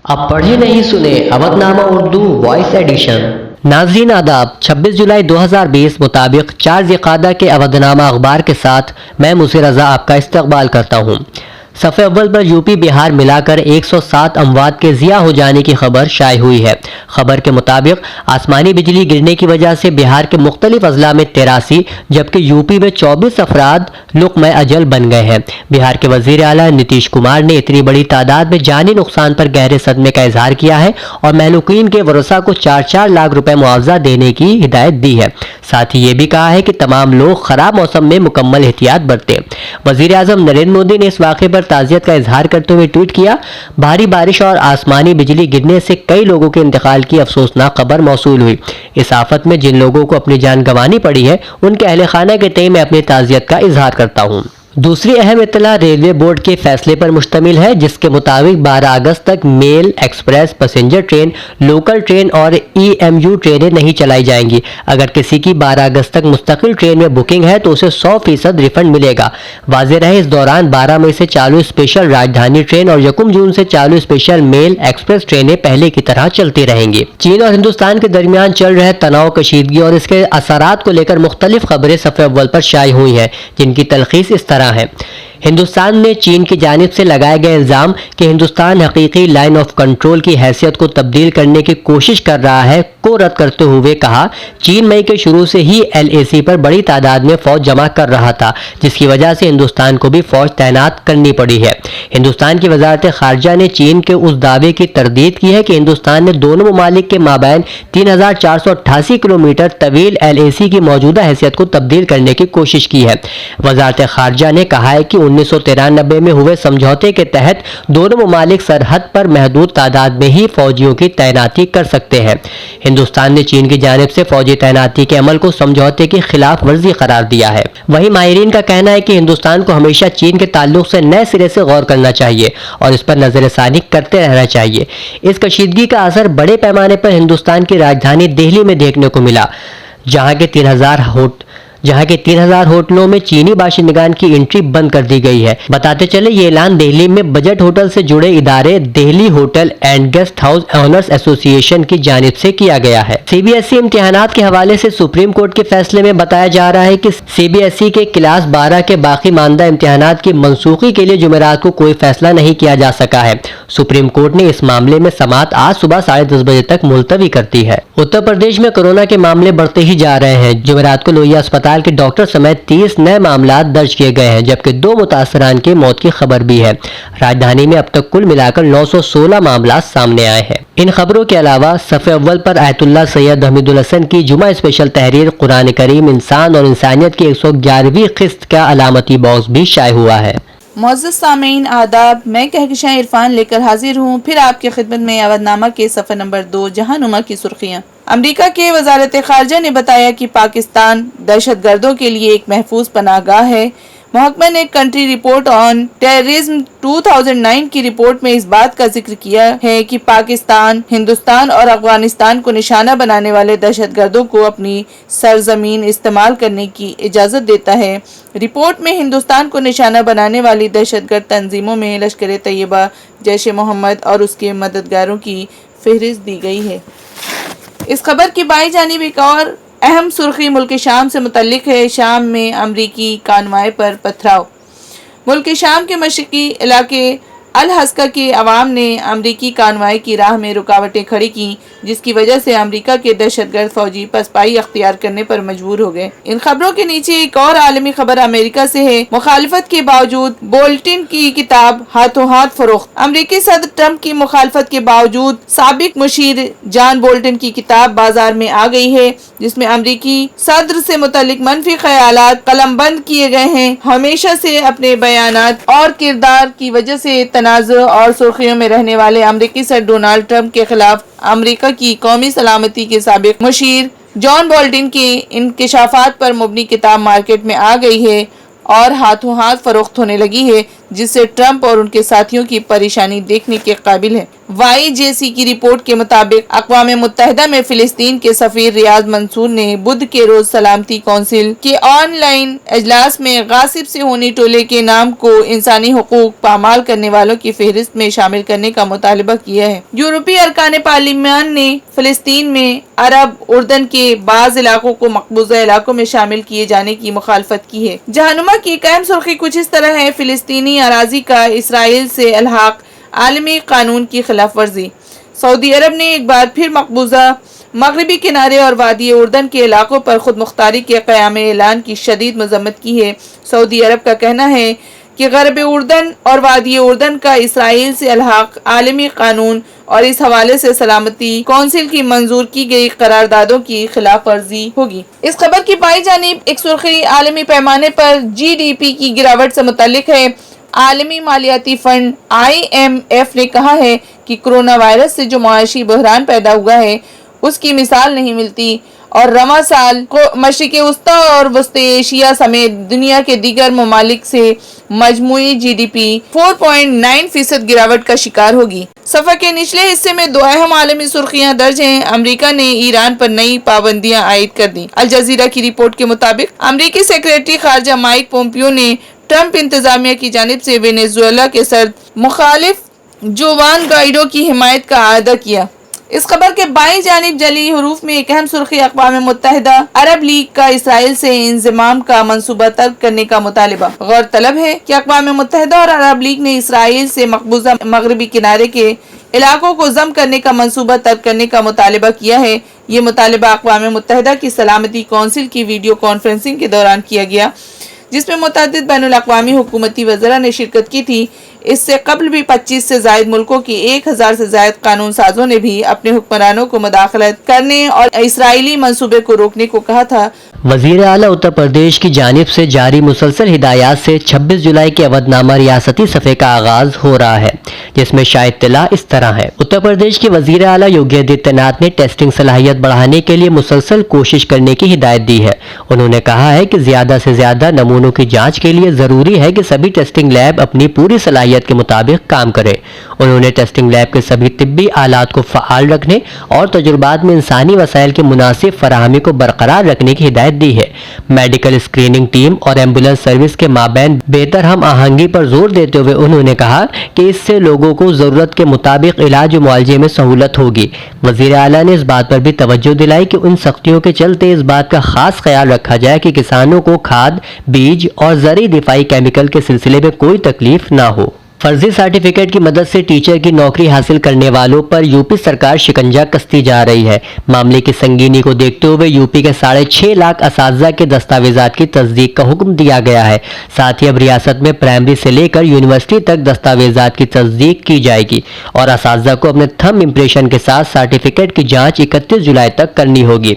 अब पढ़े नहीं सुने अवधनामा उर्दू वॉइस एडिशन। नाज़रीन आदाब, 26 जुलाई 2020 मुताबिक 4 ज़िक़ादा के अवधनामा अखबार के साथ मैं मुझे रज़ा आपका इस्तकबाल करता हूँ। सफ़े अव्वल पर यूपी बिहार मिलाकर 107 अमवात के ज़िया हो जाने की खबर शाये हुई है। खबर के मुताबिक आसमानी बिजली गिरने की वजह से बिहार के मुख्तलिफ अजला में 83 जबकि यूपी में 24 अफराद लुक़्मे अजल बन गए हैं। बिहार के वज़ीर आला नीतीश कुमार ने इतनी बड़ी तादाद में जानी नुकसान पर गहरे सदमे का इजहार किया है और महलूकीन के वरसा को 4-4 लाख रुपए मुआवजा देने की हिदायत दी है। साथ ही ये भी कहा है कि तमाम लोग खराब मौसम में मुकम्मल एहतियात बरतें। वज़ीर आज़म नरेंद्र मोदी ने इस वाक़े पर ताज़ियत का इजहार करते हुए ट्वीट किया, भारी बारिश और आसमानी बिजली गिरने से कई लोगों के इंतकाल की अफसोसनाक खबर मौसूल हुई। इस आफत में जिन लोगों को अपनी जान गंवानी पड़ी है उनके अहले खाना के तय मैं अपनी ताज़ियत का इजहार करता हूँ। दूसरी अहम इत्तला रेलवे बोर्ड के फैसले पर मुश्तमिल है, जिसके मुताबिक 12 अगस्त तक mail, express, passenger train, local train और EMU ट्रेनें नहीं चलाई जाएंगी। अगर किसी की 12 अगस्त तक मुस्तकिल ट्रेन में बुकिंग है तो उसे 100% रिफंड मिलेगा। वाज़ेह रहे इस दौरान 12 मई से चालू स्पेशल राजधानी ट्रेन और 1 जून से चालू स्पेशल मेल एक्सप्रेस ट्रेनें पहले की तरह चलती रहेंगी। चीन और हिंदुस्तान के दरमियान चल रहे तनाव, कशीदगी और इसके असरात को लेकर मुख्तलिफ खबरें सफ़े अव्वल पर शाये हुई हैं, जिनकी तलखीस इस तरह है। हिंदुस्तान ने चीन की जानिब से लगाए गए इल्ज़ाम कि हिंदुस्तान हकीकी लाइन ऑफ कंट्रोल की हैसियत को तब्दील करने की कोशिश कर रहा है को रद्द करते हुए कहा, चीन मई के शुरू से ही LAC पर बड़ी तादाद में फौज जमा कर रहा था, जिसकी वजह से हिंदुस्तान को भी फौज तैनात करनी पड़ी है। हिंदुस्तान की वजारत खारजा ने चीन के उस दावे की तरदीद की है कि हिंदुस्तान ने दोनों ममालिक के माबैन 3488 किलोमीटर तवील LAC की मौजूदा हैसियत को तब्दील करने की कोशिश की है। वजारत खारजा ने कहा है कि 1993 में हुए समझौते के तहत दोनों ममालिक सरहद पर महदूद तादाद में ही फौजियों की तैनाती कर सकते हैं। हिंदुस्तान ने चीन की जानिब से फौजी तैनाती के अमल को समझौते की खिलाफ वर्जी करार दिया है। वहीं माहिरीन का कहना है कि हिंदुस्तान को हमेशा चीन के ताल्लुक से नए सिरे से गौर करना चाहिए और इस पर नजरसानी करते रहना चाहिए। इस कशीदगी का असर बड़े पैमाने पर हिंदुस्तान की राजधानी दिल्ली में देखने को मिला, जहां के 3000 होटलों में चीनी बाशिंदगान की एंट्री बंद कर दी गई है। बताते चले ये ऐलान दिल्ली में बजट होटल से जुड़े इदारे Delhi hotel and guest house owners association की जानिब से किया गया है। CBSE इम्तिहानात के हवाले से सुप्रीम कोर्ट के फैसले में बताया जा रहा है कि CBSE के क्लास 12 के बाकी मानदा इम्तिहानात की मनसूखी के लिए जुमेरात को कोई फैसला नहीं किया जा सका है। सुप्रीम कोर्ट ने इस मामले में समाअत आज सुबह 10:30 बजे तक मुलतवी कर दी है। उत्तर प्रदेश में कोरोना के मामले बढ़ते ही जा रहे हैं। जुमेरात को लोहिया अस्पताल के डॉक्टर समेत 30 नए मामला दर्ज किए गए हैं, जबकि 2 मुतासरान की मौत की खबर भी है। राजधानी में अब तक कुल मिलाकर 916 मामला सामने आए हैं। इन खबरों के अलावा सफ़े अव्वल पर आयतुल्लाह सैयद हमीदुल हसन की जुमा स्पेशल तहरीर कुरान करीम इंसान और इंसानियत की 111वीं किस्त का अलामती बॉक्स भी शाये हुआ है। मुअज़्ज़ज़ सामीन आदाब, मैं कहकशां इरफान लेकर हाजिर हूँ फिर आपकी खिदमत में अवधनामा के सफ़े नंबर 2 जहानुमा की सुर्खियाँ। अमरीका के वजारत खारजा ने बताया कि पाकिस्तान दहशतगर्दों के लिए एक महफूज पनाहगाह है। महकमा ने कंट्री रिपोर्ट ऑन टेररिज्म 2009 की रिपोर्ट में इस बात का जिक्र किया है कि पाकिस्तान, हिंदुस्तान और अफगानिस्तान को निशाना बनाने वाले दहशतगर्दों को अपनी सरजमीन इस्तेमाल करने की इजाज़त देता है। रिपोर्ट में हिंदुस्तान को निशाना बनाने वाली दहशतगर्द तंजीमों में लश्कर तैयबा, जैश मोहम्मद और उसके मददगारों की फहरिस्त दी गई है। इस खबर की बाई जानिब एक और अहम सुर्खी मुल्क शाम से मुतल्लिक है। शाम में अमरीकी कानवाई पर पथराव। मुल्क शाम के मशरकी इलाके अल हस्का के अवाम ने अमरीकी कानवाई की राह में रुकावटें खड़ी की, जिसकी वजह से अमरीका के दहशतगर्द फौजी पसपाई अख्तियार करने पर मजबूर हो गए। इन खबरों के नीचे एक और आलमी खबर अमेरिका से है। मुखालफत के बावजूद बोल्टन की किताब हाथों हाथ फरोख्त। अमरीकी सदर ट्रंप की मुखालफत के बावजूद साबिक मुशीर जॉन बोल्टन की किताब बाजार में आ गई है, जिसमें अमरीकी सदर से मुतल्लिक मनफी ख्यालात कलमबंद किए गए हैं। हमेशा से अपने बयानात और किरदार की वजह से तनाज़ुर और सुर्खियों में रहने वाले अमरीकी सदर डोनाल्ड ट्रंप के खिलाफ अमरीका की कौमी सलामती के साबिक मुशीर जॉन बोल्टन के इंकशाफात पर मुबनी किताब मार्केट में आ गई है और हाथों हाथ फरोख्त होने लगी है। جس سے ٹرمپ اور ان کے ساتھیوں کی پریشانی دیکھنے کے قابل ہے۔ YJC کی رپورٹ کے مطابق اقوام متحدہ میں فلسطین کے سفیر ریاض منصور نے بدھ کے روز سلامتی کونسل کے آن لائن اجلاس میں غاصب سے ہونی ٹولے کے نام کو انسانی حقوق پامال کرنے والوں کی فہرست میں شامل کرنے کا مطالبہ کیا ہے۔ یورپی ارکان پارلیمان نے فلسطین میں عرب اردن کے بعض علاقوں کو مقبوضہ علاقوں میں شامل کیے جانے کی مخالفت کی ہے۔ جہنما کی ایک اہم سرخی کچھ اس طرح ہے: فلسطینی اراضی کا اسرائیل سے الحاق، عالمی قانون کی خلاف ورزی۔ سعودی عرب نے ایک بار پھر مقبوضہ مغربی کنارے اور وادی اردن کے علاقوں پر خود مختاری کے قیام اعلان کی شدید مذمت کی ہے۔ سعودی عرب کا کہنا ہے کہ غرب اردن اور وادی اردن کا اسرائیل سے الحاق عالمی قانون اور اس حوالے سے سلامتی کونسل کی منظور کی گئی قراردادوں کی خلاف ورزی ہوگی۔ اس خبر کی بائیں جانب ایک سرخی عالمی پیمانے پر GDP کی گراوٹ سے متعلق ہے۔ عالمی مالیاتی فنڈ IMF نے کہا ہے کہ کرونا وائرس سے جو معاشی بحران پیدا ہوا ہے اس کی مثال نہیں ملتی، اور رواں سال کو مشرق وسطی اور وسطی ایشیا سمیت دنیا کے دیگر ممالک سے مجموعی GDP 4.9% گراوٹ کا شکار ہوگی۔ صفحہ کے نچلے حصے میں دو اہم عالمی سرخیاں درج ہیں۔ امریکہ نے ایران پر نئی پابندیاں عائد کر دیں۔ الجزیرہ کی رپورٹ کے مطابق امریکی سیکریٹری خارجہ مائک پومپیو نے ٹرمپ انتظامیہ کی جانب سے وینزویلا کے صدر مخالف جوان گائیڈو کی حمایت کا اعادہ کیا۔ اس خبر کے بائیں جانب جلی حروف میں ایک اہم سرخی: اقوام متحدہ عرب لیگ کا اسرائیل سے انضمام کا منصوبہ ترک کرنے کا مطالبہ۔ غور طلب ہے کہ اقوام متحدہ اور عرب لیگ نے اسرائیل سے مقبوضہ مغربی کنارے کے علاقوں کو ضم کرنے کا منصوبہ ترک کرنے کا مطالبہ کیا ہے۔ یہ مطالبہ اقوام متحدہ کی سلامتی کونسل کی ویڈیو کانفرنسنگ کے دوران کیا گیا، جس میں متعدد بین الاقوامی حکومتی وزراء نے شرکت کی تھی۔ اس سے قبل بھی 25 سے زائد ملکوں کی 1000 سے زائد قانون سازوں نے بھی اپنے حکمرانوں کو مداخلت کرنے اور اسرائیلی منصوبے کو روکنے کو کہا تھا۔ وزیر اعلیٰ اتر پردیش کی جانب سے جاری مسلسل ہدایات سے 26 جولائی کے اودھ نامہ ریاستی صفحے کا آغاز ہو رہا ہے، جس میں شائع اطلاع اس طرح ہے۔ اتر پردیش کے وزیر اعلیٰ یوگی آدتیہ ناتھ نے ٹیسٹنگ صلاحیت بڑھانے کے لیے مسلسل کوشش کرنے کی ہدایت دی ہے۔ انہوں نے کہا ہے کہ زیادہ سے زیادہ نمونوں کی جانچ کے لیے ضروری ہے کہ سبھی ٹیسٹنگ لیب اپنی پوری صلاحیت کے مطابق کام کرے۔ انہوں نے ٹیسٹنگ لیب کے سبھی طبی آلات کو فعال رکھنے اور تجربات میں انسانی وسائل کی مناسب فراہمی کو برقرار رکھنے کی ہدایت دی ہے۔ میڈیکل اسکریننگ ٹیم اور ایمبولینس سروس کے مابین بہتر ہم آہنگی پر زور دیتے ہوئے انہوں نے کہا کہ اس سے لوگوں کو ضرورت کے مطابق علاج و معالجے میں سہولت ہوگی۔ وزیر اعلیٰ نے اس بات پر بھی توجہ دلائی کہ ان سختیوں کے چلتے اس بات کا خاص خیال رکھا جائے کہ کسانوں کو کھاد، بیج اور زرعی دفاعی کیمیکل کے سلسلے میں کوئی تکلیف نہ ہو۔ فرضی سرٹیفکیٹ کی مدد سے ٹیچر کی نوکری حاصل کرنے والوں پر یوپی سرکار شکنجہ کستی جا رہی ہے۔ معاملے کی سنگینی کو دیکھتے ہوئے یوپی کے 6.5 لاکھ اساتذہ کے دستاویزات کی تصدیق کا حکم دیا گیا ہے۔ ساتھ ہی اب ریاست میں پرائمری سے لے کر یونیورسٹی تک دستاویزات کی تصدیق کی جائے گی اور اساتذہ کو اپنے تھم امپریشن کے ساتھ سرٹیفکیٹ کی جانچ 31 جولائی تک کرنی ہوگی۔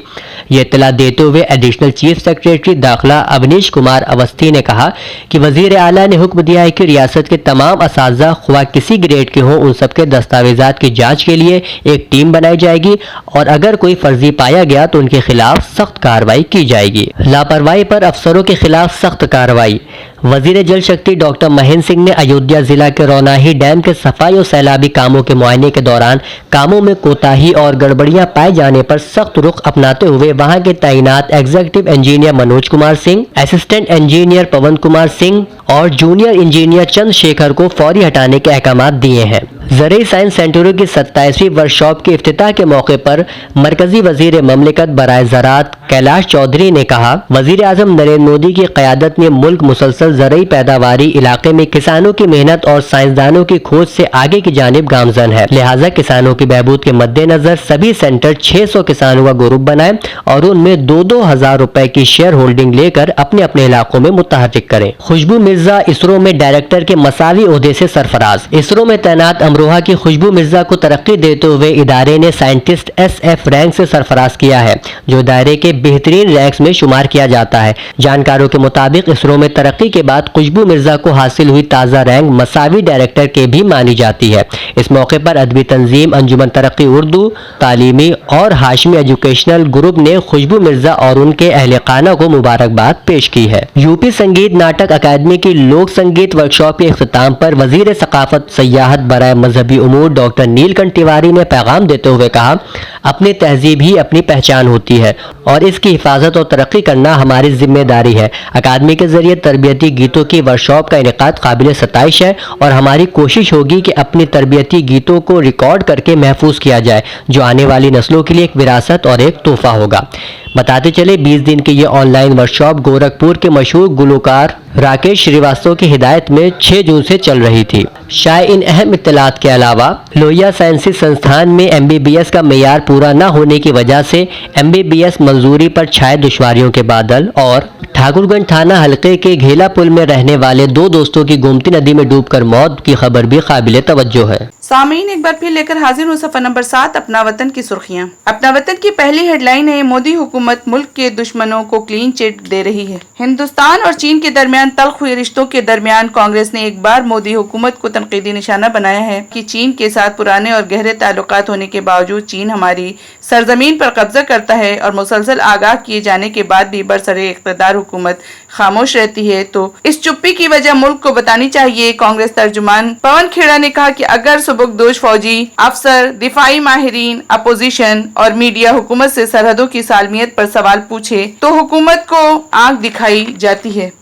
یہ اطلاع دیتے ہوئے ایڈیشنل چیف سیکریٹری داخلہ اونیش کمار اوستھی نے کہا کہ وزیر اعلیٰ نے حکم دیا ہے کہ ریاست کے تمام اساتذہ خواہ کسی گریڈ کے ہوں، ان سب کے دستاویزات کی جانچ کے لیے ایک ٹیم بنائی جائے گی اور اگر کوئی فرضی پایا گیا تو ان کے خلاف سخت کارروائی کی جائے گی۔ لاپرواہی پر افسروں کے خلاف سخت کارروائی۔ وزیر جل شکتی ڈاکٹر مہیندر سنگھ نے ایودھیا ضلع کے روناہی ڈیم کے صفائی اور سیلابی کاموں کے معائنے کے دوران کاموں میں کوتاہی اور گڑبڑیاں پائے جانے پر سخت رخ اپناتے ہوئے وہاں کے تعینات executive engineer Manoj Kumar Singh, assistant engineer Pawan Kumar Singh اور جونیئر انجینئر چند شیکھر کو فوری ہٹانے کے احکامات دیے ہیں۔ زرعی سائنس سینٹروں کی 27ویں ورکشاپ کے افتتاح کے موقع پر مرکزی وزیر مملکت برائے زراعت کیلاش چودھری نے کہا، وزیر اعظم نریندر مودی کی قیادت میں ملک مسلسل زرعی پیداواری علاقے میں کسانوں کی محنت اور سائنسدانوں کی کھوج سے آگے کی جانب گامزن ہے، لہٰذا کسانوں کی بہبود کے مد نظر سبھی سینٹر 600 کسانوں کا گروپ بنائیں اور ان میں 2,000 روپے کی شیئر ہولڈنگ لے کر اپنے اپنے علاقوں میں متحرک کریں۔ خوشبو مرزا اسرو میں ڈائریکٹر کے مساوی عہدے سے سرفراز۔ اسرو میں تعینات अमरोहा की खुशबू मिर्जा को तरक्की देते हुए इदारे ने साइंटिस्ट SF रैंक से सरफराज किया है, जो दायरे के बेहतरीन रैंक्स में शुमार किया जाता है। जानकारों के मुताबिक इसरो में तरक्की के बाद खुशबू मिर्जा को हासिल हुई ताज़ा रैंक मसावी डायरेक्टर के भी मानी जाती है। इस मौके पर अदबी तंजीम अंजुमन तरक्की उर्दू, तालीमी और हाशमी एजुकेशनल ग्रुप ने खुशबू मिर्जा और उनके अहले खाना को मुबारकबाद पेश की है। यूपी संगीत नाटक अकादमी की लोक संगीत वर्कशॉप के इख्तिताम पर वजीर सकाफत सयाहत बराए मजहबी उमूर डॉक्टर नीलकंठ तिवारी ने पैगाम देते हुए कहा, अपनी तहजीब ही अपनी पहचान होती है और इसकी हिफाजत और तरक्की करना हमारी जिम्मेदारी है। अकादमी के जरिए तरबियती गीतों की वर्कशॉप का इनेकाद काबिल सताइश है और हमारी कोशिश होगी कि अपनी तरबियती गीतों को रिकॉर्ड करके महफूज किया जाए, जो आने वाली नस्लों के लिए एक विरासत और एक तोहफा होगा। बताते चले 20 दिन की ये ऑनलाइन वर्कशॉप गोरखपुर के मशहूर गुलकार राकेश श्रीवास्तव की हिदायत में 6 जून से चल रही थी। शायद अहम इत्तलात के अलावा लोहिया साइंसी संस्थान में MBBS का मेयार पूरा न होने की वजह से MBBS मंजूरी पर छाए दुश्वारियों के बादल और ठाकुरगंज थाना हलके के घेला पुल में रहने वाले 2 दोस्तों की गोमती नदी में डूबकर मौत की खबर भी काबिल तवज्जो है। सामीन एक बार फिर लेकर हाजिर हूँ सफर नंबर 7 अपना वतन की सुर्खियां। अपना वतन की पहली हेडलाइन है, मोदी हुकूमत मुल्क के दुश्मनों को क्लीन चिट दे रही है। हिंदुस्तान और चीन के दरमियान तल्ख हुए रिश्तों के दरमियान कांग्रेस ने एक बार मोदी हुकूमत को तनकीदी निशाना बनाया है कि चीन के साथ पुराने और गहरे ताल्लुकात होने के बावजूद चीन हमारी सरजमीन पर कब्जा करता है और मुसलसल आगाह किए जाने के बाद भी बरसरे इख्तिदार हुकूमत खामोश रहती है, तो इस चुप्पी की वजह मुल्क को बतानी चाहिए। कांग्रेस तर्जुमान पवन खेड़ा ने कहा कि अगर सुबुकदोश फौजी अफसर, दिफाई माहिरीन, अपोजिशन और मीडिया हुकूमत से सरहदों की सालमियत पर सवाल पूछे तो हुकूमत को आंख दिखाई जाती है।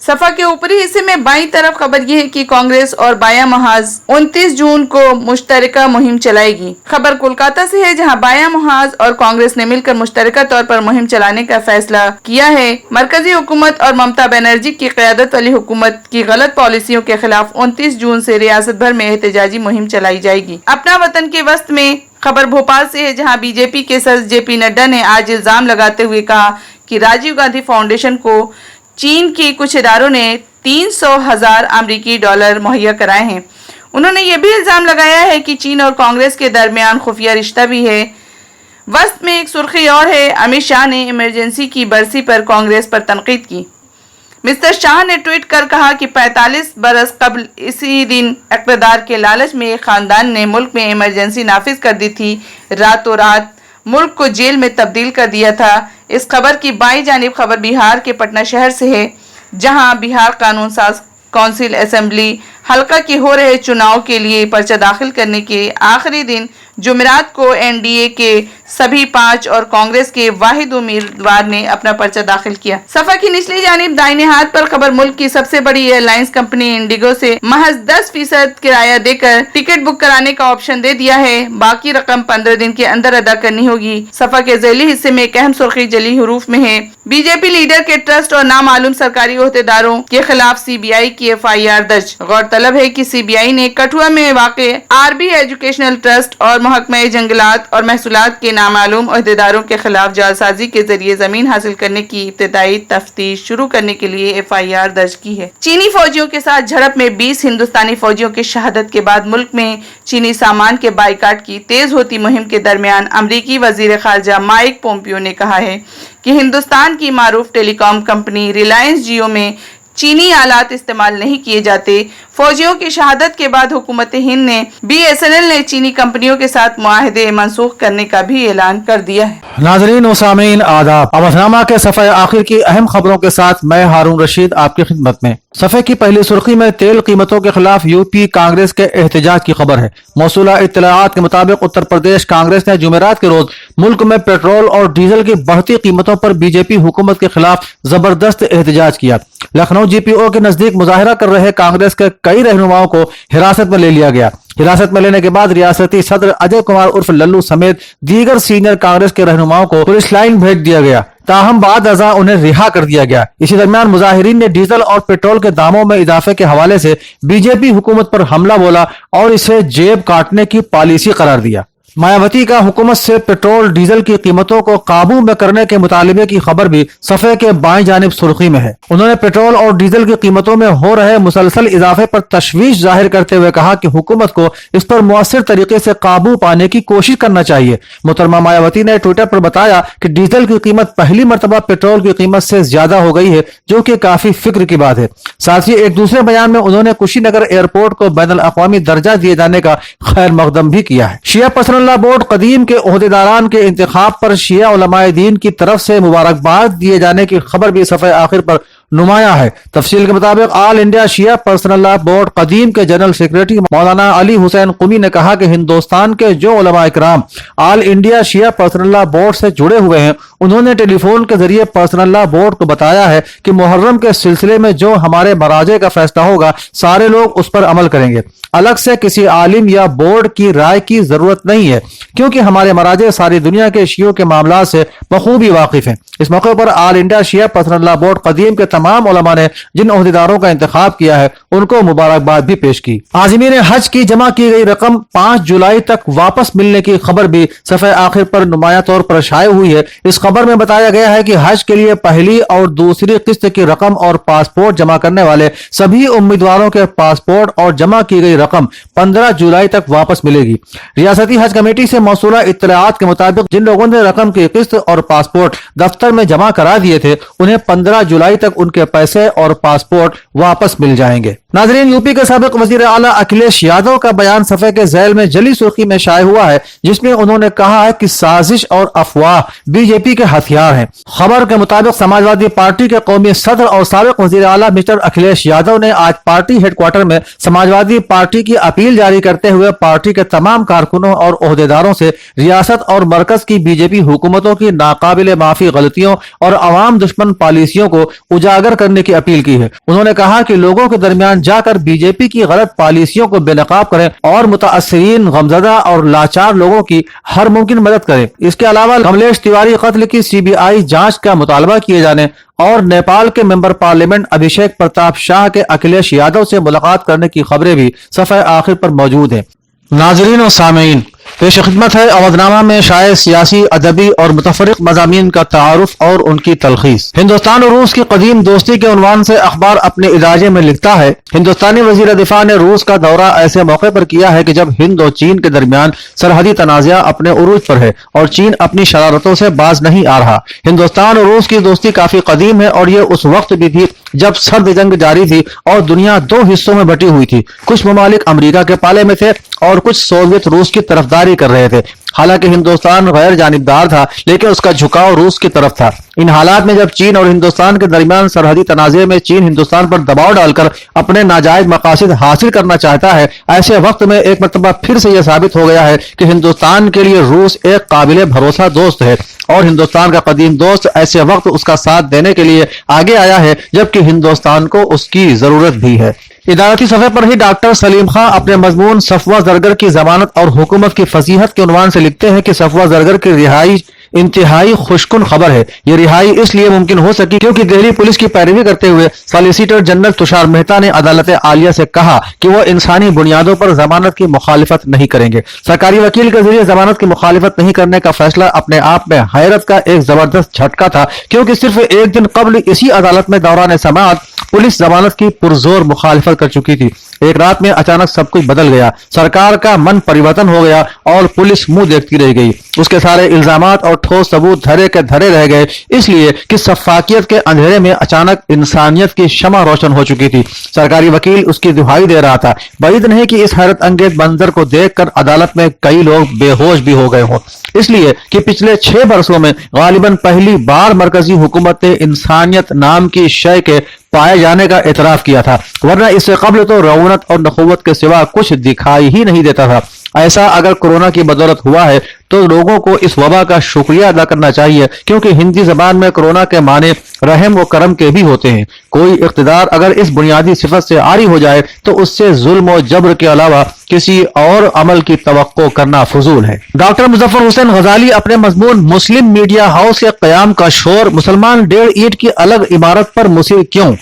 सफा के ऊपरी हिस्से में बाईं तरफ खबर यह है कि कांग्रेस और बायां महाज 29 जून को मुश्तरका मुहिम चलाएगी। खबर कोलकाता से है, जहां बायां महाज और कांग्रेस ने मिलकर मुश्तरका तौर पर मुहिम चलाने का फैसला किया है। मरकजी हुकूमत और ममता बनर्जी की क़यादत वाली हुकूमत की गलत पॉलिसियों के खिलाफ 29 जून से रियासत भर में एहतजाजी मुहिम चलाई जाएगी। अपना वतन के वस्त में खबर भोपाल से है, जहां बीजेपी के सदस्य JP नड्डा ने आज इल्जाम लगाते हुए कहा कि राजीव गांधी फाउंडेशन को चीन के कुछ इदारों ने 300,000 अमरीकी डॉलर मुहैया कराए हैं। उन्होंने ये भी इल्जाम लगाया है कि चीन और कांग्रेस के दरमियान खुफिया रिश्ता भी है। वस्त में एक सुर्खी और है, अमित शाह ने इमरजेंसी की बरसी पर कांग्रेस पर तनकीद की। मिस्टर शाह ने ट्वीट कर कहा कि 45 बरस कबल इसी दिन इक़्तिदार के लालच में एक खानदान ने मुल्क में इमरजेंसी नाफिज कर दी थी, रातों रात मुल्क को जेल में तब्दील कर दिया था। इस खबर की बाईं जानिब खबर बिहार के पटना शहर से है, जहां बिहार कानून साज काउंसिल असेंबली हल्का के हो रहे चुनाव के लिए पर्चा दाखिल करने के आखिरी दिन जुमेरात को NDA के सभी 5 और कांग्रेस के वाहिद उम्मीदवार ने अपना पर्चा दाखिल किया। सफा की निचली जानिब दाहिने हाथ पर खबर मुल्क की सबसे बड़ी एयरलाइंस कंपनी इंडिगो से महज 10% किराया देकर टिकट बुक कराने का ऑप्शन दे दिया है। बाकी रकम 15 दिन के अंदर अदा करनी होगी। सफा के ज़ैली हिस्से में एक अहम सुर्खी जली हरूफ में है, बीजेपी लीडर के ट्रस्ट और नामालूम सरकारी ओहदेदारों के खिलाफ CBI की FIR दर्ज। गौरतलब है कि CBI ने कठुआ में वाक़े RB एजुकेशनल ट्रस्ट और महकमा जंगलात और महसूलात के नामालूम ओहदेदारों के खिलाफ जालसाजी के जरिए जमीन हासिल करने की इब्तदाई तफ्तीश शुरू करने के लिए FIR दर्ज की है। चीनी फौजियों के साथ झड़प में 20 हिंदुस्तानी फौजियों की शहादत के बाद मुल्क में चीनी सामान के बाइकाट की तेज होती मुहिम के दरमियान अमरीकी वजीर खारजा माइक पोम्पियो ने कहा है कि हिंदुस्तान की मारूफ टेलीकॉम कंपनी रिलायंस जियो में चीनी आलात इस्तेमाल नहीं किए जाते। फौजियों की शहादत के बाद हुकूमत हिंद ने BSNL ने चीनी कंपनियों के साथ मुआहदे मनसूख करने का भी ऐलान कर दिया है। नाज़रीन व सामीन आदाब, अवधनामा के सफ़े आखिर की अहम खबरों के साथ मैं हारून रशीद आपकी खिदमत में। सफ़े की पहली सुर्खी में तेल कीमतों के खिलाफ यूपी कांग्रेस के एहतजाज की खबर है। मौसूला इत्तलाआत के मुताबिक उत्तर प्रदेश कांग्रेस ने जुमेरात के रोज मुल्क में पेट्रोल और डीजल की बढ़ती कीमतों पर बीजेपी हुकूमत के खिलाफ जबरदस्त एहतजाज किया। लखनऊ GPO के नजदीक मुजाहरा कर रहे कांग्रेस के कई रहनुमाओं को हिरासत में ले लिया गया। हिरासत में लेने के बाद रियासती सदर अजय कुमार उर्फ लल्लू समेत दीगर सीनियर कांग्रेस के रहनुमाओं को पुलिस लाइन भेज दिया गया, ताहम बाद अज़ा उन्हें रिहा कर दिया गया। इसी दरमियान मुजाहिरीन ने डीजल और पेट्रोल के दामों में इजाफे के हवाले से बीजेपी हुकूमत पर हमला बोला और इसे जेब काटने की पॉलिसी करार दिया। मायावती का हुकूमत से पेट्रोल डीजल की कीमतों को काबू में करने के मुतालिबे की खबर भी सफ़े के बाईं जानिब सुर्खी में है। उन्होंने पेट्रोल और डीजल की कीमतों में हो रहे मुसलसल इजाफे पर तशवीश जाहिर करते हुए कहा कि हुकूमत को इस पर मुअस्सिर तरीके से काबू पाने की कोशिश करना चाहिए। मोहतरमा मायावती ने ट्विटर पर बताया कि डीजल की कीमत पहली मरतबा पेट्रोल की कीमत से ज्यादा हो गई है, जो कि काफी फिक्र की बात है। साथ ही एक दूसरे बयान में उन्होंने कुशीनगर एयरपोर्ट को बैनुल अक़वामी दर्जा दिए जाने का खैर मकदम भी किया है। शिया पर्सनल बोर्ड कदीम के ओहदेदारान के इंतखाब पर शिया उलमाए दीन की तरफ से मुबारकबाद दिए जाने की खबर भी सफ़े आखिर पर नुमाया है। तफसील के मुताबिक ऑल इंडिया शिया पर्सनल बोर्ड कदीम के जनरल सेक्रेटरी मौलाना अली हुसैन कुमी ने कहा कि हिंदुस्तान के जो उलमा इकराम ऑल इंडिया शिया पर्सनल बोर्ड से जुड़े हुए हैं, उन्होंने टेलीफोन के जरिए पर्सनल बोर्ड को बताया है कि मुहर्रम के सिलसिले में जो हमारे मराजे का फैसला होगा, सारे लोग उस पर अमल करेंगे। अलग से किसी आलिम या बोर्ड की राय की जरूरत नहीं है, क्योंकि हमारे मराजे सारी दुनिया के शियों के मामला से बखूबी वाकिफ हैं। इस मौके पर ऑल इंडिया शिया पर्सनल बोर्ड कदीम के तमाम उलमा ने जिन ओहदेदारों का इंतखाब किया है, उनको मुबारकबाद भी पेश की। आज़मीन हज की जमा की गई रकम 5 जुलाई तक वापस मिलने की खबर भी सफ़े आखिर पर नुमाया तौर पर शाये हुई है। इस खबर में बताया गया है कि हज के लिए पहली और दूसरी किस्त की रकम और पासपोर्ट जमा करने वाले सभी उम्मीदवारों के पासपोर्ट और जमा की गई रकम 15 जुलाई तक वापस मिलेगी। रियासती हज कमेटी से मौसूला इत्तलाआत के मुताबिक जिन लोगों ने रकम की किस्त और पासपोर्ट दफ्तर में जमा करा दिए थे, उन्हें 15 जुलाई तक उनके पैसे और पासपोर्ट वापस मिल जाएंगे। नाजरीन, यूपी के साबिक वजीर आला अखिलेश यादव का बयान सफ़े के ज़ैल में जली सुर्खी में शाये हुआ है, जिसमें उन्होंने कहा है कि साजिश और अफवाह बीजेपी के हथियार हैं। खबर के मुताबिक समाजवादी पार्टी के कौमी सदर और साबिक वजीर आला मिस्टर अखिलेश यादव ने आज पार्टी हेडक्वार्टर में समाजवादी पार्टी की अपील जारी करते हुए पार्टी के तमाम कारकुनों और ओहदेदारों से रियासत और मरकज की बीजेपी हुकूमतों की नाकाबिले माफी गलतियों और अवाम दुश्मन पॉलिसियों को उजागर करने की अपील की है। उन्होंने कहा कि लोगों के दरमियान जाकर बीजेपी की गलत पॉलिसियों को बेनकाब करें और मुताअस्सिरीन, गमजदा और लाचार लोगों की हर मुमकिन मदद करें। इसके अलावा कमलेश तिवारी कत्ल की सीबीआई जांच का मुतालबा किए जाने और नेपाल के मेंबर पार्लियामेंट अभिषेक प्रताप शाह के अखिलेश यादव से मुलाकात करने की खबरें भी सफ़े आखिर पर मौजूद हैं। नाजरीन और सामीन, पेश खिदमत है अवधनामा में शाये सियासी, अदबी और मुतफरिक मज़ामीन का तारुफ और उनकी तलखीस। हिंदुस्तान और रूस की कदीम दोस्ती के उन्वान से अखबार अपने इदारे में लिखता है, हिंदुस्तानी वजीर दिफा ने रूस का दौरा ऐसे मौके पर किया है कि जब हिंद और चीन के दरमियान सरहदी तनाज़ा अपने उरूज पर है और चीन अपनी शरारतों से बाज नहीं आ रहा। हिंदुस्तान और रूस की दोस्ती काफी कदीम है और ये उस वक्त भी थी जब सर्द जंग जारी थी और दुनिया दो हिस्सों में बटी हुई थी। कुछ ममालिक अमरीका के पाले में थे और कुछ सोवियत रूस की तरफदारी कर रहे थे। हालांकि हिंदुस्तान गैर जानिबदार था, लेकिन उसका झुकाव रूस की तरफ था। इन हालात में जब चीन और हिंदुस्तान के दरमियान सरहदी तनाज़े में चीन हिंदुस्तान पर दबाव डालकर अपने नाजायज मकासद हासिल करना चाहता है, ऐसे वक्त में एक मरतबा फिर से यह साबित हो गया है कि हिंदुस्तान के लिए रूस एक काबिल भरोसा दोस्त है और हिंदुस्तान का कदीम दोस्त ऐसे वक्त उसका साथ देने के लिए आगे आया है जबकि हिंदुस्तान को उसकी जरूरत भी है। इदारती सफ़े पर ही डॉक्टर सलीम खां अपने मजमून सफवा जरगर की जमानत और हुकूमत की फसीहत के उन्वान से लिखते हैं कि सफवा जरगर की रिहाई इंतहाई खुशकुन खबर है। ये रिहाई इसलिए मुमकिन हो सकी क्योंकि दिल्ली पुलिस की पैरवी करते हुए सॉलिसिटर जनरल तुषार मेहता ने अदालत आलिया से कहा कि वो इंसानी बुनियादों पर जमानत की मुखालिफत नहीं करेंगे। सरकारी वकील के जरिए जमानत की मुखालिफत नहीं करने का फैसला अपने आप में हैरत का एक जबरदस्त झटका था, क्योंकि सिर्फ एक दिन कबल इसी अदालत में दौरान समाअत पुलिस जमानत की पुरजोर मुखालिफत कर चुकी थी। एक रात में अचानक सब कुछ बदल गया, सरकार का मन परिवर्तन हो गया और पुलिस मुंह देखती रह गई। उसके सारे इल्जामात और ठोस सबूत धरे के धरे रह गए, इसलिए कि शफ़ाकियत के अंधेरे में अचानक इंसानियत की शमा रोशन हो चुकी थी। सरकारी वकील उसकी दुहाई दे रहा था। बाइद नहीं कि इस हैरत अंगेज मंजर को देखकर अदालत में कई लोग बेहोश भी हो गए हों, इसलिए कि पिछले 6 बरसों में गालिबन पहली बार मरकजी हुकूमत ने इंसानियत नाम की शय के पाए जाने का एतराफ किया था, वरना इससे कबल तो रौनक और नखुवत के सिवा कुछ दिखाई ही नहीं देता था। ऐसा अगर कोरोना की बदौलत हुआ है तो लोगों को इस वबा का शुक्रिया अदा करना चाहिए, क्योंकि हिंदी जबान में कोरोना के माने रहम व करम के भी होते हैं। कोई इख्तिदार अगर इस बुनियादी सिफत से आरी हो जाए तो उससे जुल्म और जबर के अलावा किसी और अमल की तवक्को करना फजूल है। डॉक्टर मुजफ्फर हुसैन गजाली अपने मजमून मुस्लिम मीडिया हाउस के क़याम का शोर मुसलमान 1.5 ईंट की अलग इमारत पर मुसिर क्यों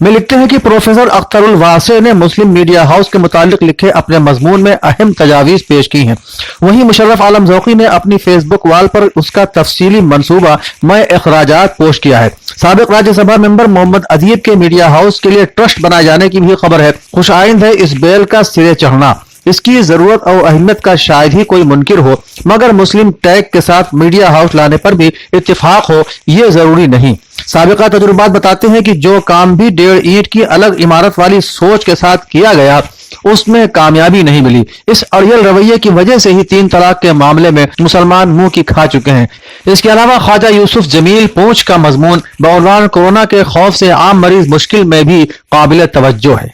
में लिखते हैं कि प्रोफेसर अख्तरुल वासे ने मुस्लिम मीडिया हाउस के मुतालिक लिखे अपने मजमून में अहम तजावीज पेश की हैं। वहीं मुशर्रफ आलम ज़ौकी ने अपनी फेसबुक वाल पर उसका तफसीली मंसूबा में अखराजात पोस्ट किया है। साबिक राज्यसभा मेंबर मोहम्मद अदीब के मीडिया हाउस के लिए ट्रस्ट बनाए जाने की भी खबर है। खुशाइंद है इस बेल का सिरे चढ़ना, इसकी जरूरत और अहमियत का शायद ही कोई मुनकिर हो, मगर मुस्लिम टैग के साथ मीडिया हाउस लाने पर भी इत्तेफाक हो ये जरूरी नहीं। साबिका तजुर्बात बताते हैं कि जो काम भी 1.5 ईंट की अलग इमारत वाली सोच के साथ किया गया उसमें कामयाबी नहीं मिली। इस अड़ियल रवैये की वजह से ही 3 तलाक के मामले में मुसलमान मुंह की खा चुके हैं। इसके अलावा ख्वाजा यूसुफ जमील पूंछ का मजमून बउनवान कोरोना के खौफ से आम मरीज मुश्किल में भी काबिल तवज्जो है।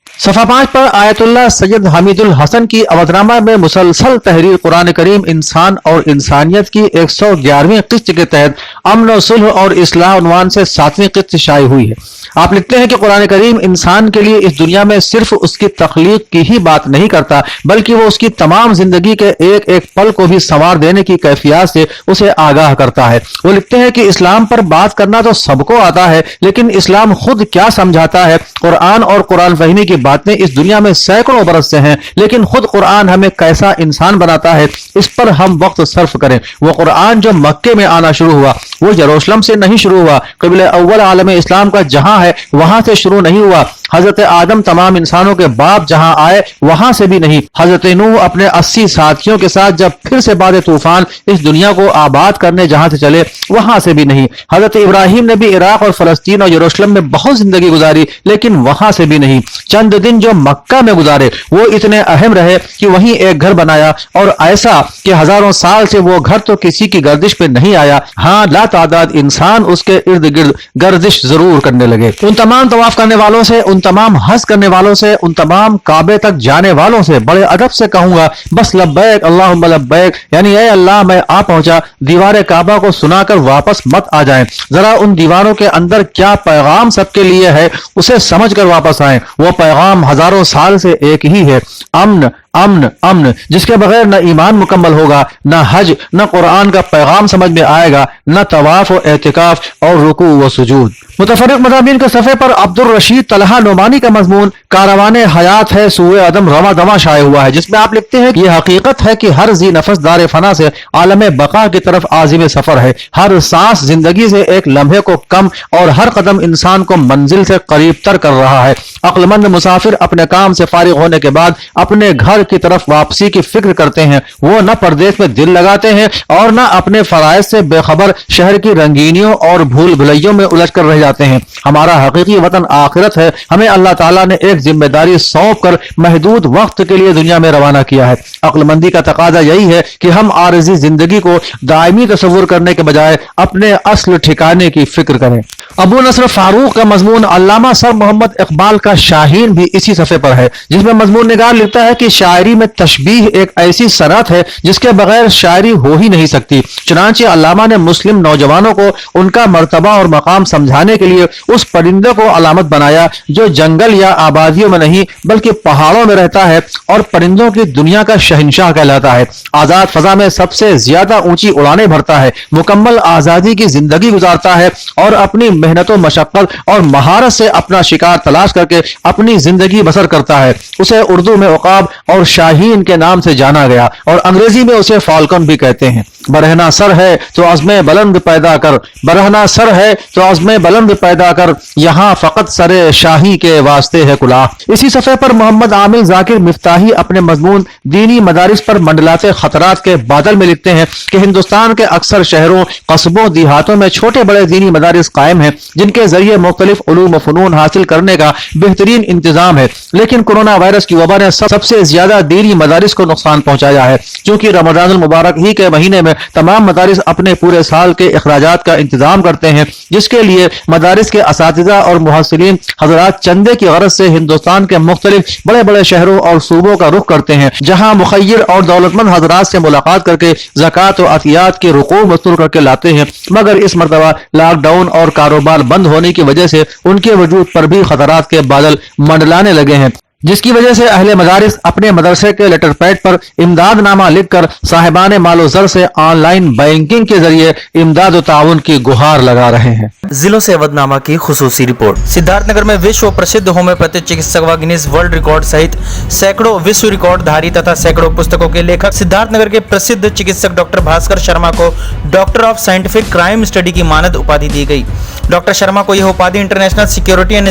सफा 5 पर आयतुल्लाह सैयद हमीदुल हसन की अवधनामा में मुसलसल तहरीर कुरान करीम इंसान और इंसानियत की 111वीं किस्त के तहत अमन और सुलह और इस्लाह उन्वान से 7वीं किस्त शाये हुई है। आप लिखते हैं कि कुरान करीम इंसान के लिए इस दुनिया में सिर्फ उसकी तख्लीक की ही बात नहीं करता, बल्कि वो उसकी तमाम जिंदगी के एक एक पल को भी संवार देने की कैफियत से उसे आगाह करता है। वो लिखते हैं कि इस्लाम पर बात करना तो सबको आता है, लेकिन इस्लाम खुद क्या समझाता है। कुरान और कुरान फहमी की बातें इस दुनिया में सैकड़ों बरस से हैं, लेकिन खुद कुरान हमें कैसा इंसान बनाता है इस पर हम वक्त सर्फ करें। वो कुरान जो मक्के में आना शुरू हुआ वो यरूशलेम से नहीं शुरू हुआ, क़िबले अव्वल आलम इस्लाम का जहां है वहां से शुरू नहीं हुआ। हजरत आदम तमाम इंसानों के बाप जहां आए वहां से भी नहीं। हजरत नूह अपने 80 साथियों के साथ जब फिर से बाद तूफान इस दुनिया को आबाद करने जहां से चले वहां से भी नहीं। हजरत इब्राहिम ने भी इराक और फलस्तीन और यरूशलेम में बहुत जिंदगी गुजारी, लेकिन वहां से भी नहीं। चंद दिन जो मक्का में गुजारे वो इतने अहम रहे कि वहीं एक घर बनाया, और ऐसा कि हजारों साल से वो घर तो किसी की गर्दिश पे नहीं आया। हाँ, लातादाद इंसान उसके इर्द गिर्द गर्दिश जरूर करने लगे। उन तमाम तवाफ करने वालों से, उन तमाम हज करने वालों से, उन तमाम काबे तक जाने वालों से बड़े अदब से कहूंगा, बस लब्बैक अल्लाहुम्मा लब्बैक, यानी ऐ अल्लाह मैं आ पहुंचा। दीवार काबा को सुनाकर वापस मत आ जाएं। जरा उन दीवारों के अंदर क्या पैगाम सबके लिए है उसे समझ कर वापस आएं। वो पैगाम हजारों साल से एक ही है, अमन अमन अमन, जिसके बगैर न ईमान मुकम्मल होगा, न हज, न कुरान का पैगाम समझ में आएगा, न तवाफ और एहतिकाफ और रुकू व सुजूद। मुतफर्रिक मज़ामीन के सफ़े पर अब्दुल रशीद तलहा नोमानी का मजमून कारवाने हयात है सूए अदम रवा दवा शाये हुआ है, जिसमें आप लिखते हैं कि यह हकीकत है कि हर जी नफस दार फना से आलम बका की तरफ आजिम सफर है। हर सांस जिंदगी से एक लम्हे को कम और हर कदम इंसान को मंजिल से करीब तर कर रहा है। अक्लमंद मुसाफिर अपने काम से फारिग होने के बाद अपने घर की तरफ वापसी की फिक्र करते हैं। वो न परदेश में दिल लगाते हैं और न अपने फराइज से बेखबर शहर की रंगीनियों और भूल भुलैयों में उलझ कर रह जाते हैं। हमारा हकीकी वतन आखिरत है। हमें अल्लाह ताला ने एक जिम्मेदारी सौंप कर महदूद वक्त के लिए दुनिया में रवाना किया है। अक्लमंदी का तकाजा यही है कि हम आरजी जिंदगी को दायमी तस्वुर करने के बजाय अपने असल ठिकाने की फिक्र करें। अबू नसर फारूक का मजमून अल्लामा सर मोहम्मद इकबाल का शाहीन भी इसी सफ़े पर है, जिसमें मजमून निगार लिखता है कि शायरी में तशबीह एक ऐसी सनत है जिसके बगैर शायरी हो ही नहीं सकती। चुनांचे अल्लामा ने मुस्लिम नौजवानों को उनका मर्तबा और मकाम समझाने के लिए उस परिंदे को अलामत बनाया जो जंगल या आबादियों में नहीं बल्कि पहाड़ों में रहता है और परिंदों की दुनिया का शहंशाह कहलाता है। आजाद फजा में सबसे ज्यादा ऊंची उड़ानें भरता है, मुकम्मल आजादी की जिंदगी गुजारता है और अपनी मेहनत मशक्कत और महारत से अपना शिकार तलाश करके अपनी जिंदगी बसर करता है। उसे उर्दू में उकाब और शाहीन के नाम से जाना गया और अंग्रेजी में उसे फाल्कन भी कहते हैं। बरहना सर है तो अज़्मे बुलंद पैदा कर, बरहना सर है तो अज़्मे बुलंद पैदा कर, यहाँ फकत सरे शाही के वास्ते है कुला। इसी सफ़े पर मोहम्मद आमिर जाकिर मिफ्ताही अपने मजमून दीनी मदारिस पर मंडलाते खतरात के बादल में लिखते हैं कि हिंदुस्तान के अक्सर शहरों, कस्बों, देहातों में छोटे बड़े दीनी मदारिस कायम हैं जिनके जरिए मुख्तलिफ उलूम व फनून हासिल करने का बेहतरीन इंतजाम है। लेकिन कोरोना वायरस की वबा ने सबसे ज्यादा दीनी मदारिस को नुकसान पहुंचाया है, क्योंकि रमजानुल मुबारक ही के महीने में तमाम मदारिस अपने पूरे साल के अखराजात का इंतजाम करते हैं, जिसके लिए मदारिस के असातिज़ा और मुहस्सिलीन हजरात चंदे की गरज से हिंदुस्तान के मुख्तलिफ बड़े बड़े शहरों और सूबों का रुख करते हैं, जहां मुखय्यर और दौलतमंद हजरात से मुलाकात करके ज़कात और अतियात के रुकूब वसूल करके लाते हैं। मगर इस मरतबा लॉकडाउन और कारोबार बंद होने की वजह से उनके वजूद पर भी खतरात के बादल मंडलाने लगे हैं। जिसकी वजह से अहले मदारिस अपने मदरसे के लेटर पैड पर इमदादनामा लिखकर साहिबान मालो ज़र से ऑनलाइन बैंकिंग के जरिए इमदाद व ताउन की गुहार लगा रहे हैं। जिलों से अवधनामा की खुसूसी रिपोर्ट। सिद्धार्थनगर में विश्व प्रसिद्ध होम्योपैथिक चिकित्सक व गिनीज वर्ल्ड रिकॉर्ड सहित सैकड़ों विश्व रिकॉर्ड धारी तथा सैकड़ों पुस्तकों के लेखक सिद्धार्थनगर के प्रसिद्ध चिकित्सक डॉक्टर भास्कर शर्मा को doctor of scientific crime study की मानद उपाधि दी गई। डॉक्टर शर्मा को यह उपाधि international security and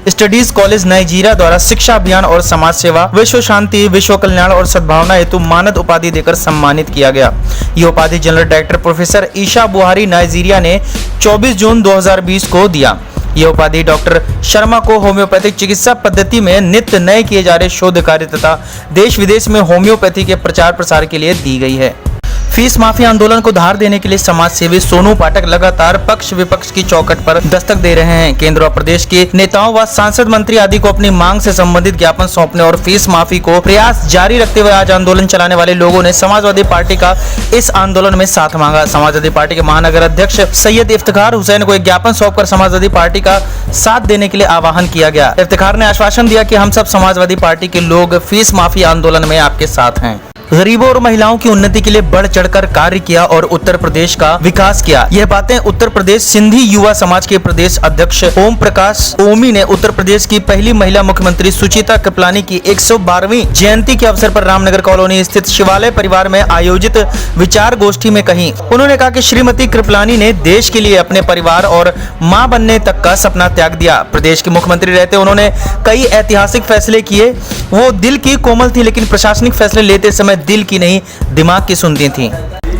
studies college Nigeria द्वारा शिक्षा अभियान और समाज सेवा, विश्व शांति, विश्व कल्याण और सद्भावना हेतु मानद उपाधि देकर सम्मानित किया गया। यह उपाधि जनरल डायरेक्टर प्रोफेसर ईशा बुहारी नाइजीरिया ने 24 जून 2020 को दिया। यह उपाधि डॉक्टर शर्मा को होम्योपैथिक चिकित्सा पद्धति में नित्य नए किए जा रहे शोध कार्य तथा देश विदेश में होम्योपैथी के प्रचार प्रसार के लिए दी गई है। फीस माफी आंदोलन को धार देने के लिए समाज सेवी सोनू पाठक लगातार पक्ष विपक्ष की चौखट पर दस्तक दे रहे हैं। केंद्र और प्रदेश के नेताओं व सांसद मंत्री आदि को अपनी मांग से संबंधित ज्ञापन सौंपने और फीस माफी को प्रयास जारी रखते हुए आज आंदोलन चलाने वाले लोगों ने समाजवादी पार्टी का इस आंदोलन में साथ मांगा। समाजवादी पार्टी के महानगर अध्यक्ष सैयद इफ्तिखार हुसैन को एक ज्ञापन सौंपकर समाजवादी पार्टी का साथ देने के लिए आह्वान किया गया। इफ्तिखार ने आश्वासन दिया कि हम सब समाजवादी पार्टी के लोग फीस माफी आंदोलन में आपके साथ हैं। गरीबों और महिलाओं की उन्नति के लिए बढ़ चढ़कर कार्य किया और उत्तर प्रदेश का विकास किया। यह बातें उत्तर प्रदेश सिंधी युवा समाज के प्रदेश अध्यक्ष ओम प्रकाश ओमी ने उत्तर प्रदेश की पहली महिला मुख्यमंत्री सुचिता कृपलानी की 112वीं जयंती के अवसर पर रामनगर कॉलोनी स्थित शिवालय परिवार में आयोजित विचार गोष्ठी में कही। उन्होंने कहा कि श्रीमती कृपलानी ने देश के लिए अपने परिवार और मां बनने तक का सपना त्याग दिया। प्रदेश के मुख्यमंत्री रहते उन्होंने कई ऐतिहासिक फैसले किए। वो दिल की कोमल थी, लेकिन प्रशासनिक फैसले लेते समय दिल की नहीं दिमाग की सुनती थी।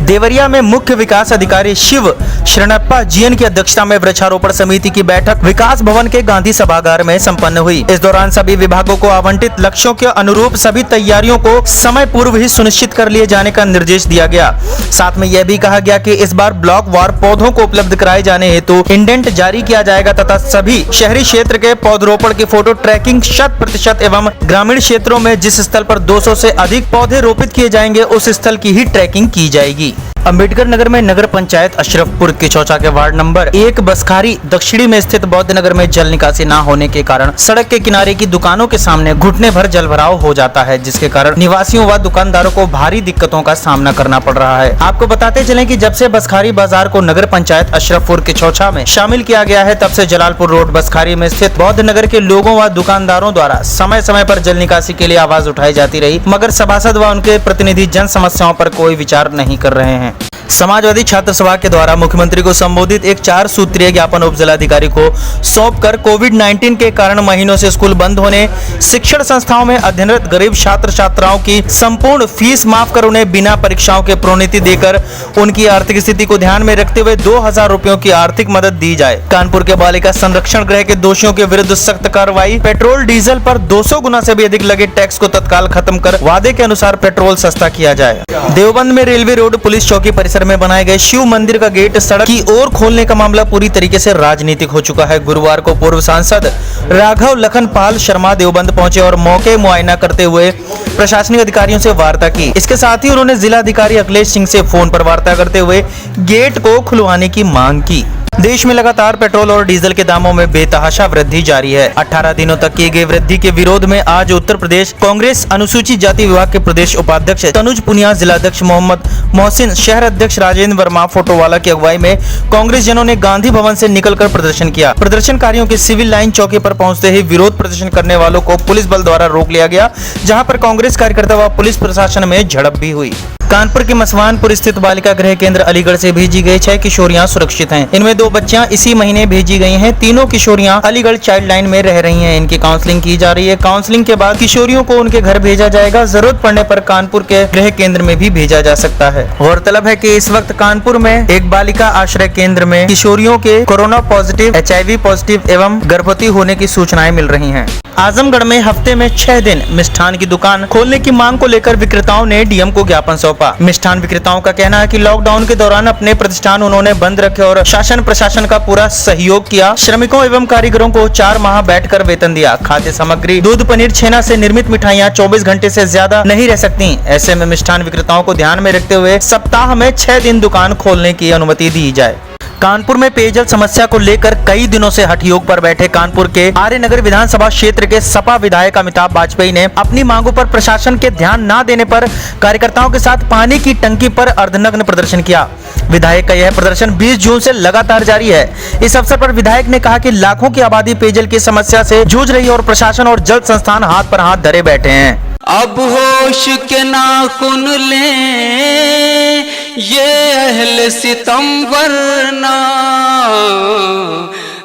देवरिया में मुख्य विकास अधिकारी शिव शरणप्पा जीएन की अध्यक्षता में वृक्षारोपण समिति की बैठक विकास भवन के गांधी सभागार में संपन्न हुई। इस दौरान सभी विभागों को आवंटित लक्ष्यों के अनुरूप सभी तैयारियों को समय पूर्व ही सुनिश्चित कर लिए जाने का निर्देश दिया गया। साथ में यह भी कहा गया कि इस बार ब्लॉक वार पौधों को उपलब्ध कराए जाने हेतु इंडेंट जारी किया जाएगा तथा सभी शहरी क्षेत्र के पौधरोपण की फोटो ट्रैकिंग 100% एवं ग्रामीण क्षेत्रों में जिस स्थल पर 200 से अधिक पौधे रोपित किए जाएंगे उस स्थल की ही ट्रैकिंग की जाएगी। अम्बेडकर नगर में नगर पंचायत अशरफपुर किचौचा के वार्ड नंबर 1 बसखारी दक्षिणी में स्थित बौद्ध नगर में जल निकासी न होने के कारण सड़क के किनारे की दुकानों के सामने घुटने भर जल भराव हो जाता है, जिसके कारण निवासियों व दुकानदारों को भारी दिक्कतों का सामना करना पड़ रहा है। आपको बताते चलें कि जब से बसखारी बाजार को नगर पंचायत अशरफपुर किचौचा में शामिल किया गया है, तब से जलालपुर रोड बसखारी में स्थित बौद्ध नगर के लोगों व दुकानदारों द्वारा समय समय पर जल निकासी के लिए आवाज उठाई जाती रही, मगर सभासद व उनके प्रतिनिधि जन समस्याओं पर कोई विचार नहीं कर रहे हैं। समाजवादी छात्र सभा के द्वारा मुख्यमंत्री को संबोधित एक 4 सूत्रीय ज्ञापन उप जिलाधिकारी को सौंपकर कोविड-19 के कारण महीनों से स्कूल बंद होने, शिक्षण संस्थाओं में अध्ययनरत गरीब छात्र छात्राओं की संपूर्ण फीस माफ कर उन्हें बिना परीक्षाओं के प्रोन्नति देकर उनकी आर्थिक स्थिति को ध्यान में रखते हुए 2000 रुपयों की आर्थिक मदद दी जाए। कानपुर के बालिका संरक्षण गृह के दोषियों के विरुद्ध सख्त कार्रवाई। पेट्रोल डीजल पर 200 गुना से भी अधिक लगे टैक्स को तत्काल खत्म कर वादे के अनुसार पेट्रोल सस्ता किया जाए। देवबंद में रेलवे रोड पुलिस चौकी परिसर में बनाए गए शिव मंदिर का गेट सड़क की ओर खोलने का मामला पूरी तरीके से राजनीतिक हो चुका है। गुरुवार को पूर्व सांसद राघव लखनपाल शर्मा देवबंद पहुंचे और मौके मुआयना करते हुए प्रशासनिक अधिकारियों से वार्ता की। इसके साथ ही उन्होंने जिलाधिकारी अखिलेश सिंह से फोन पर वार्ता करते हुए गेट को खुलवाने की मांग की। देश में लगातार पेट्रोल और डीजल के दामों में बेतहाशा वृद्धि जारी है। 18 दिनों तक की गई वृद्धि के विरोध में आज उत्तर प्रदेश कांग्रेस अनुसूचित जाति विभाग के प्रदेश उपाध्यक्ष तनुज पुनिया, जिलाध्यक्ष मोहम्मद मोहसिन, शहर अध्यक्ष राजेंद्र वर्मा फोटोवाला की अगुवाई में कांग्रेस जनों ने गांधी भवन से निकलकर प्रदर्शन किया। प्रदर्शनकारियों के सिविल लाइन चौकी पर पहुंचते ही विरोध प्रदर्शन करने वालों को पुलिस बल द्वारा रोक लिया गया, जहां पर कांग्रेस कार्यकर्ता व पुलिस प्रशासन में झड़प भी हुई। कानपुर के मसवानपुर स्थित बालिका गृह केंद्र अलीगढ़ से भेजी गई 6 किशोरियां सुरक्षित हैं। इनमें 2 बच्चियां इसी महीने भेजी गई हैं। तीनों किशोरियां अलीगढ़ चाइल्ड लाइन में रह रही हैं। इनकी काउंसलिंग की जा रही है। काउंसलिंग के बाद किशोरियों को उनके घर भेजा जाएगा। जरूरत पड़ने पर कानपुर के गृह केंद्र में भी भेजा जा सकता है। गौरतलब है कि इस वक्त कानपुर में एक बालिका आश्रय केंद्र में किशोरियों के कोरोना पॉजिटिव, HIV पॉजिटिव एवं गर्भवती होने की सूचनाएं मिल रही हैं। आजमगढ़ में हफ्ते में 6 दिन मिष्ठान की दुकान खोलने की मांग को लेकर विक्रेताओं ने डीएम को ज्ञापन सौंपा। मिष्ठान विक्रेताओं का कहना है कि लॉकडाउन के दौरान अपने प्रतिष्ठान उन्होंने बंद रखे और शासन प्रशासन का पूरा सहयोग किया। श्रमिकों एवं कारीगरों को 4 माह बैठकर वेतन दिया। खाद्य सामग्री, दूध, पनीर, छेना से निर्मित मिठाइयाँ 24 घंटे से ज्यादा नहीं रह सकती। ऐसे में मिष्ठान विक्रेताओं को ध्यान में रखते हुए सप्ताह में 6 दिन दुकान खोलने की अनुमति दी जाए। कानपुर में पेयजल समस्या को लेकर कई दिनों से हठयोग पर बैठे कानपुर के आर्यनगर विधानसभा क्षेत्र के सपा विधायक अमिताभ वाजपेयी ने अपनी मांगों पर प्रशासन के ध्यान न देने पर कार्यकर्ताओं के साथ पानी की टंकी पर अर्धनग्न प्रदर्शन किया। विधायक का यह प्रदर्शन 20 जून से लगातार जारी है। इस अवसर पर विधायक ने कहा कि लाखों की आबादी पेयजल की समस्या से जूझ रही है और प्रशासन और जल संस्थान हाथ पर हाथ धरे बैठे हैं। अब होश के नाखुन लें ये अहले सितम, वरना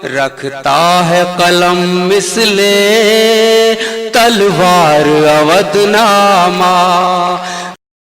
रखता है कलम मिसले तलवार अवधनामा।